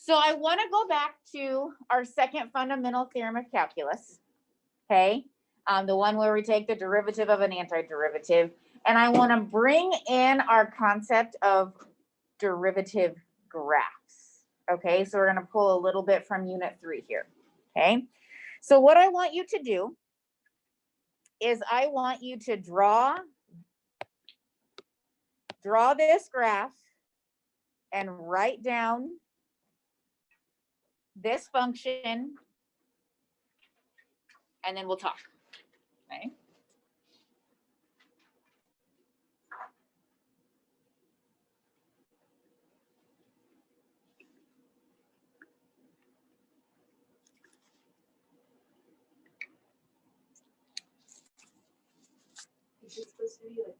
So I want to go back to our second fundamental theorem of calculus, okay? The one where we take the derivative of an antiderivative, and I want to bring in our concept of derivative graphs, okay? So we're going to pull a little bit from unit 3 here, okay? So what I want you to do is I want you to draw this graph and write down this function, and then we'll talk, okay? Is it supposed to be like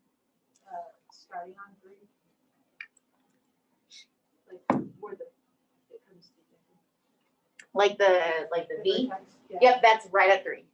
starting on 3? Like where it comes to? Like the V? Yeah. Yep, that's right at 3.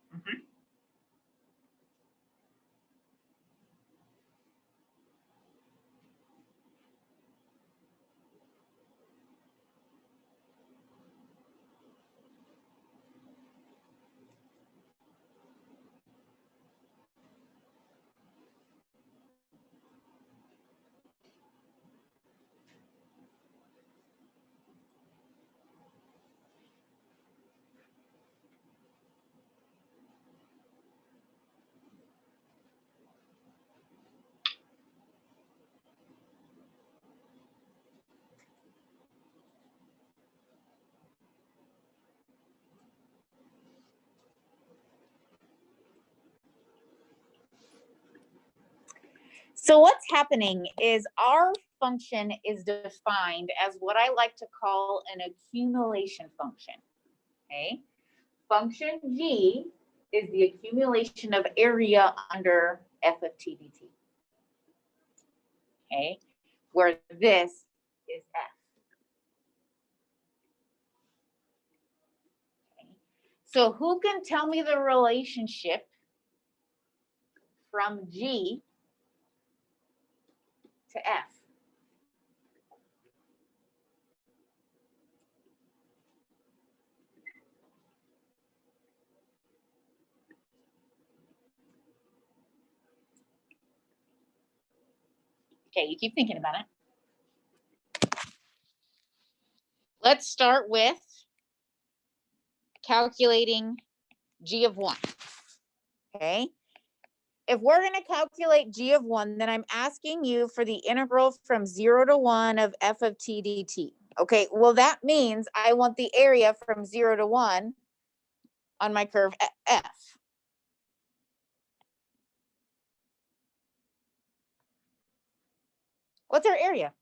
So what's happening is our function is defined as what I like to call an accumulation function, okay? Function G is the accumulation of area under f of t dt, okay? Where this is f. Okay. So who can tell me the relationship from G to f? Okay, you keep thinking about it. Let's start with calculating G of 1, okay? If we're going to calculate G of 1, then I'm asking you for the integral from 0 to 1 of f of t dt. Okay, well, that means I want the area from 0 to 1 on my curve f. What's our area?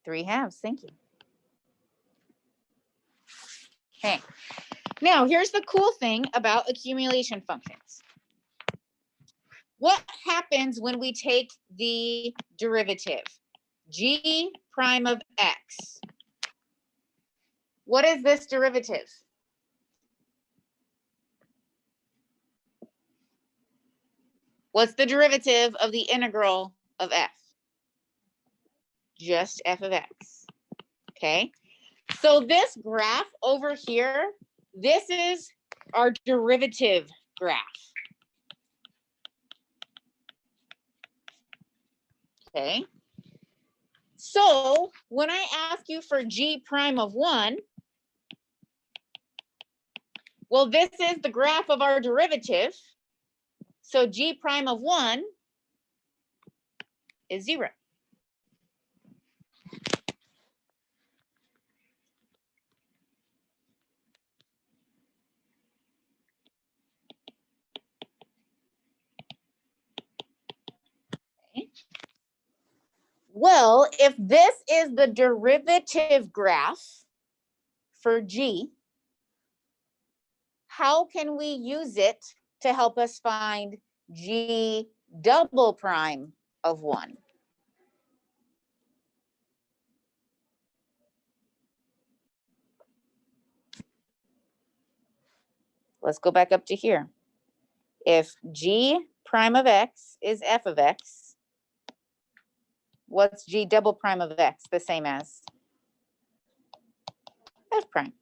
Three halves, thank you. Okay, now here's the cool thing about accumulation functions. What happens when we take the derivative? G prime of x. What is this derivative? What's the derivative of the integral of f? Just f of x, okay? So this graph over here, this is our derivative graph. Okay, so when I ask you for G prime of 1, well, this is the graph of our derivative. So G prime of 1 is 0. Okay. Well, if this is the derivative graph for G, how can we use it to help us find G double prime of 1? Let's go back up to here. If G prime of x is f of x, What's g double prime of x the same as? F prime.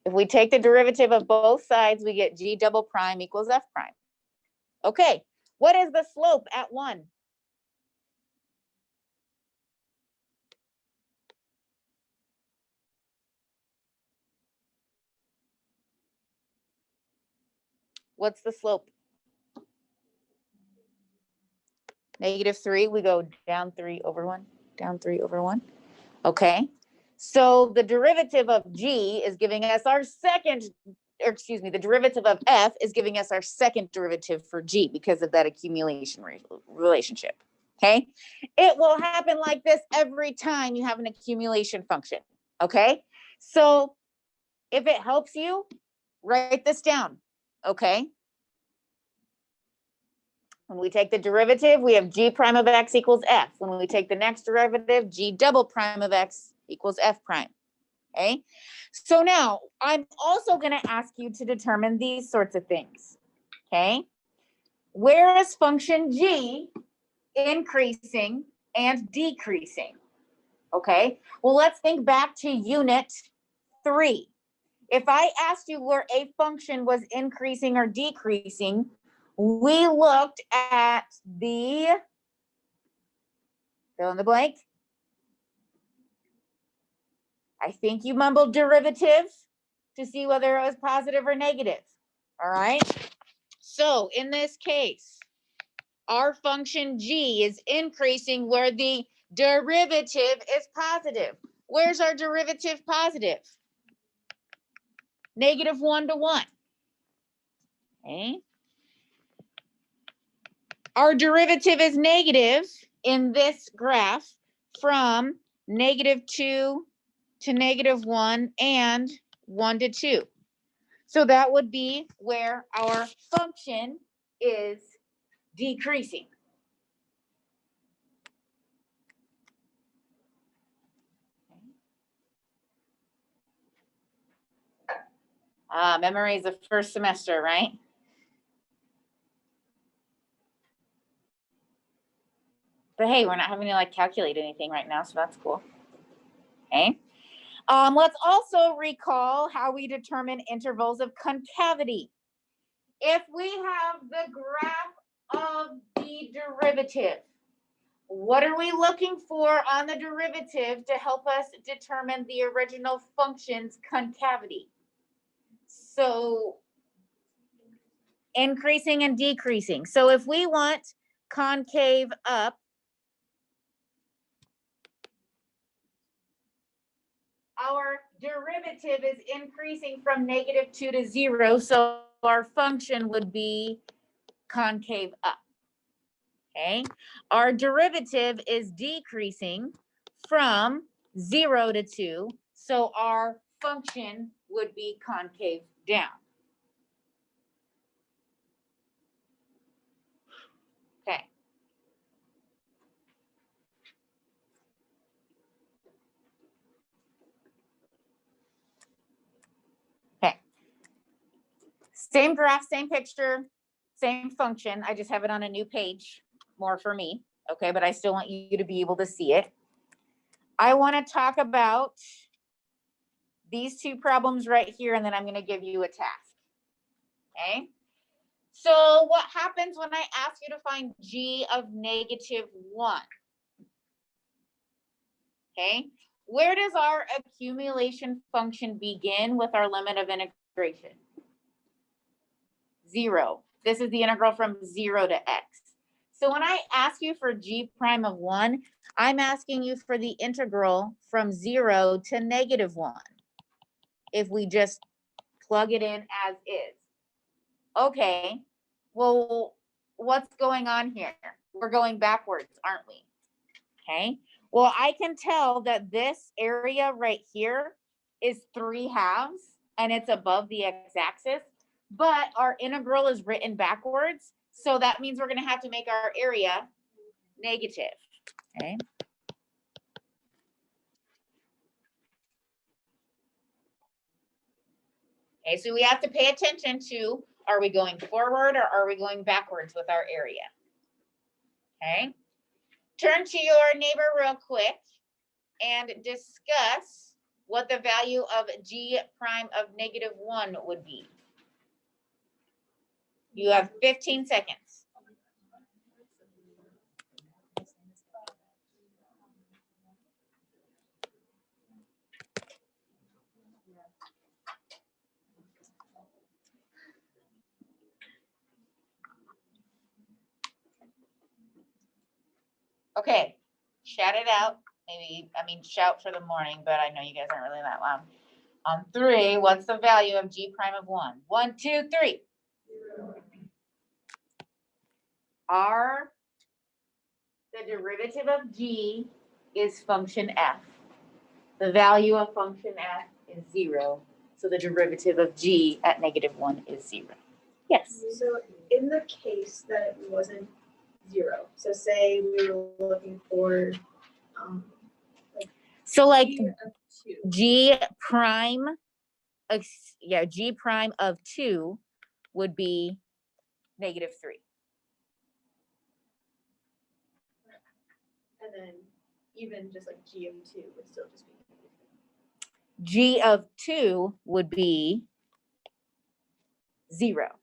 If we take the derivative of both sides, we get g double prime equals f prime. Okay, what is the slope at 1? What's the slope? -3, we go down 3 over 1, down 3 over 1. Okay, so the derivative of g is giving us our second, or excuse me, the derivative of f is giving us our second derivative for g because of that accumulation relationship. Okay, it will happen like this every time you have an accumulation function. Okay, so if it helps you, write this down. Okay, when we take the derivative, we have g prime of x equals f. When we take the next derivative, g double prime of x equals f prime. Okay, so now I'm also going to ask you to determine these sorts of things. Okay, where is function g increasing and decreasing? Okay, well, let's think back to unit 3. If I asked you where a function was increasing or decreasing, we looked at the fill in the blank. I think you mumbled derivative to see whether it was positive or negative. All right. So in this case, our function g is increasing where the derivative is positive. Where's our derivative positive? -1 to 1. Okay. Our derivative is negative in this graph from -2 to -1 and 1 to 2. So that would be where our function is decreasing. Memory is the first semester, right? But hey, we're not having to like calculate anything right now, so that's cool. Okay. Let's also recall how we determine intervals of concavity. If we have the graph of the derivative, what are we looking for on the derivative to help us determine the original function's concavity? So increasing and decreasing. So if we want concave up, our derivative is increasing from -2 to 0. So our function would be concave up. Okay. Our derivative is decreasing from 0 to 2. So our function would be concave down. Okay. Okay. Same graph, same picture, same function. I just have it on a new page, more for me. Okay, but I still want you to be able to see it. I want to talk about these two problems right here, and then I'm going to give you a task. Okay. So what happens when I ask you to find g of -1? Okay, where does our accumulation function begin with our limit of integration? 0. This is the integral from 0 to x. So when I ask you for g prime of 1, I'm asking you for the integral from 0 to -1. If we just plug it in as is. Okay, well, what's going on here? We're going backwards, aren't we? Okay, well, I can tell that this area right here is 3/2 and it's above the x-axis, but our integral is written backwards. So that means we're going to have to make our area negative. Okay. Okay, so we have to pay attention to, are we going forward or are we going backwards with our area? Okay. turn to your neighbor real quick and discuss what the value of g prime of -1 would be. You have 15 seconds. Okay, shout it out. Maybe, I mean, shout for the morning, but I know you guys aren't really that loud. On 3, what's the value of g prime of 1? 1, 2, 3. R, the derivative of g is function f. The value of function f is 0. So the derivative of g at -1 is 0. Yes. So in the case that it wasn't 0, so say we were looking for So like G of 2. g prime, g prime of 2 would be -3. And then even just like G of 2 would still just be G of 2 would be 0.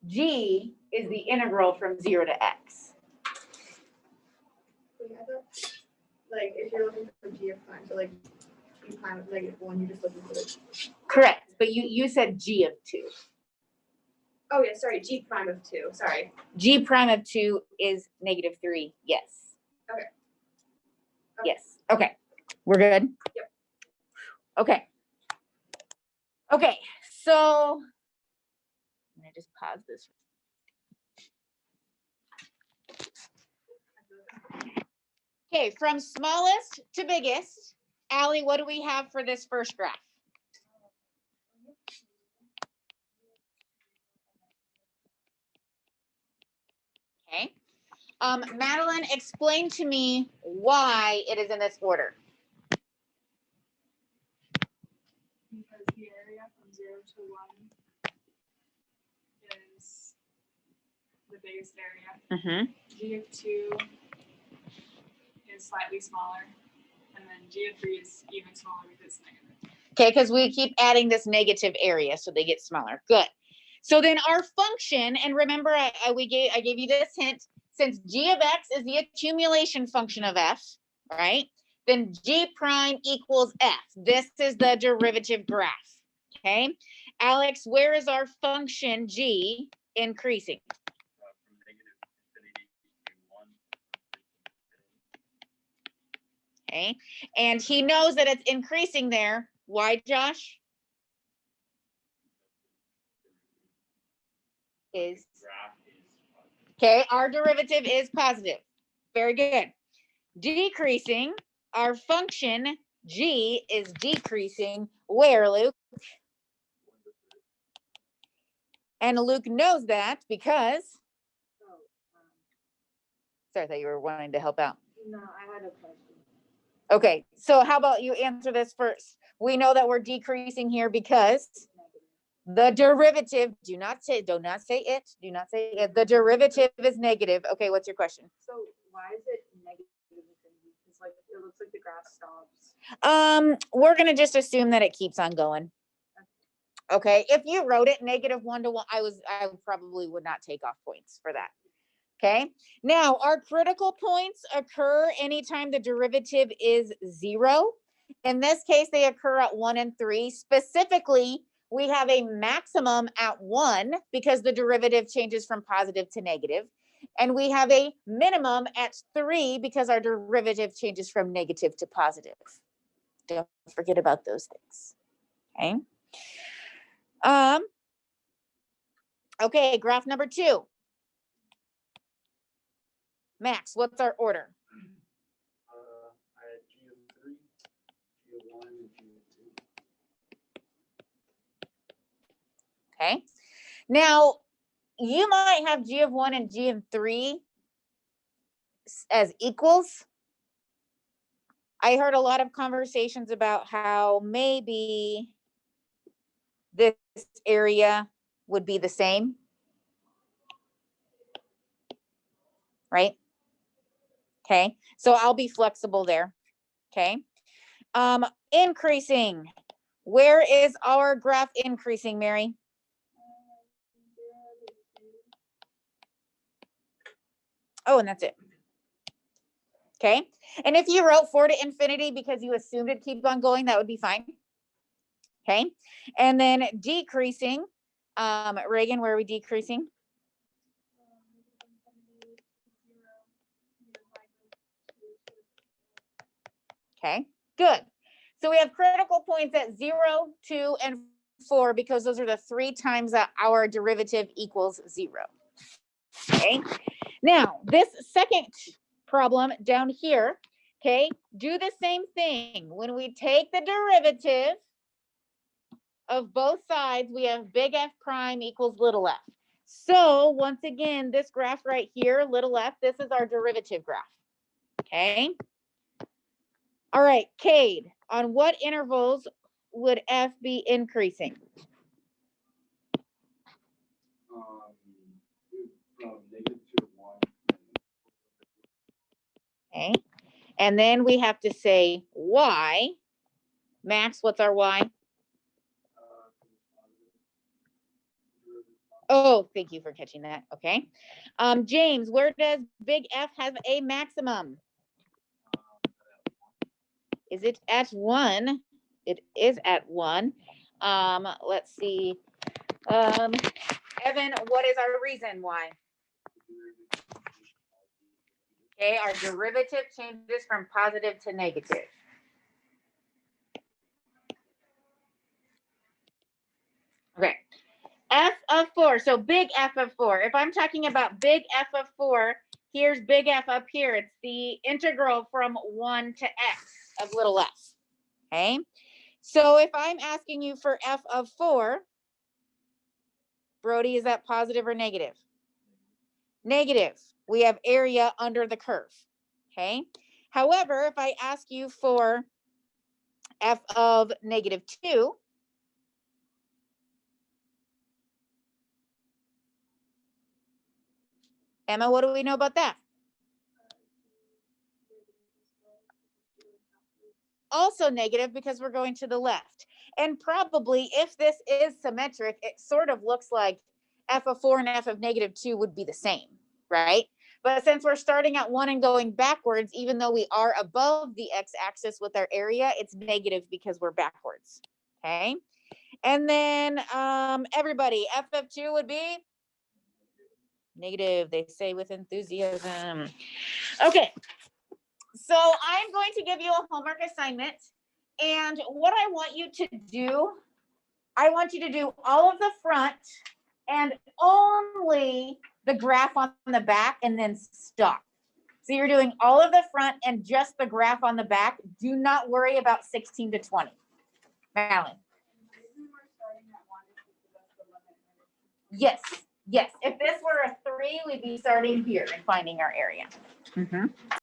G is the integral from 0 to x. Wait, I thought, like if you're looking for G of prime, so like G prime of -1, you're just looking for the. Correct, but you said G of 2. Oh yeah, sorry, G prime of 2. Sorry. G prime of 2 is -3. Yes. Okay. Yes. Okay. We're good? Yep. Okay. Okay. So I'm going to just pause this. Okay. From smallest to biggest, Allie, what do we have for this first graph? Okay. Madeline, explain to me why it is in this order. Because the area from 0 to 1 is the biggest area. G of 2 is slightly smaller, and then G of 3 is even smaller because it's negative. Okay, because we keep adding this negative area, so they get smaller. Good. So then our function, and remember, I gave you this hint. Since g of x is the accumulation function of f, right? Then g prime equals f. This is the derivative graph. Okay, Alex, where is our function g increasing? From -infinity to 1. Okay, and he knows that it's increasing there. Why, Josh? Is okay, our derivative is positive. Very good. Decreasing, our function g is decreasing. Where, Luke? And Luke knows that because, sorry, I thought you were wanting to help out. No, I had a question. Okay, so how about you answer this first? We know that we're decreasing here because the derivative, do not say it, do not say it. The derivative is negative. Okay, what's your question? So why is it negative infinity? It's like it looks like the graph stops. We're gonna just assume that it keeps on going. Okay, if you wrote it -1 to 1, I probably would not take off points for that. Okay, now our critical points occur anytime the derivative is 0. In this case, they occur at 1 and 3. Specifically, we have a maximum at 1 because the derivative changes from positive to negative. And we have a minimum at 3 because our derivative changes from negative to positive. Don't forget about those things. Okay. Okay, graph number 2. Max, what's our order? I had G of 3, G of 1, and G of 2. Okay. Now, you might have G of 1 and G of 3 as equals. I heard a lot of conversations about how maybe this area would be the same, right? Okay, so I'll be flexible there. Okay. Increasing. Where is our graph increasing, Mary? Oh, and that's it. Okay. And if you wrote 4 to infinity because you assumed it'd keep on going, that would be fine. Okay. And then decreasing. Reagan, where are we decreasing? Okay, good. So we have critical points at 0, 2, and 4 because those are the 3 times that our derivative equals 0. Okay, now this second problem down here, okay, do the same thing. When we take the derivative of both sides, we have big F prime equals little f. So once again, this graph right here, little f, this is our derivative graph. Okay. All right, Cade, on what intervals would f be increasing? From negative to 1. Okay, and then we have to say y. Max, what's our y? Oh, thank you for catching that. Okay. James, where does big F have a maximum? Is it at 1? It is at 1. Let's see. Evan, what is our reason why? Okay, our derivative changes from positive to negative. Okay, f of 4, so big F of 4. If I'm talking about big F of 4, here's big F up here. It's the integral from 1 to x of little f. Okay, so if I'm asking you for f of 4, Brody, is that positive or negative? Negative. We have area under the curve. Okay, however, if I ask you for f of negative 2, Emma, what do we know about that? Also negative because we're going to the left. And probably if this is symmetric, it sort of looks like f of 4 and f of negative 2 would be the same, right? But since we're starting at 1 and going backwards, even though we are above the x-axis with our area, it's negative because we're backwards, okay? And then everybody, f of 2 would be negative, they say with enthusiasm. Okay, so I'm going to give you a homework assignment. And what I want you to do, I want you to do all of the front and only the graph on the back and then stop. So you're doing all of the front and just the graph on the back. Do not worry about 16 to 20. Madeline. Yes, yes. If this were a 3, we'd be starting here and finding our area.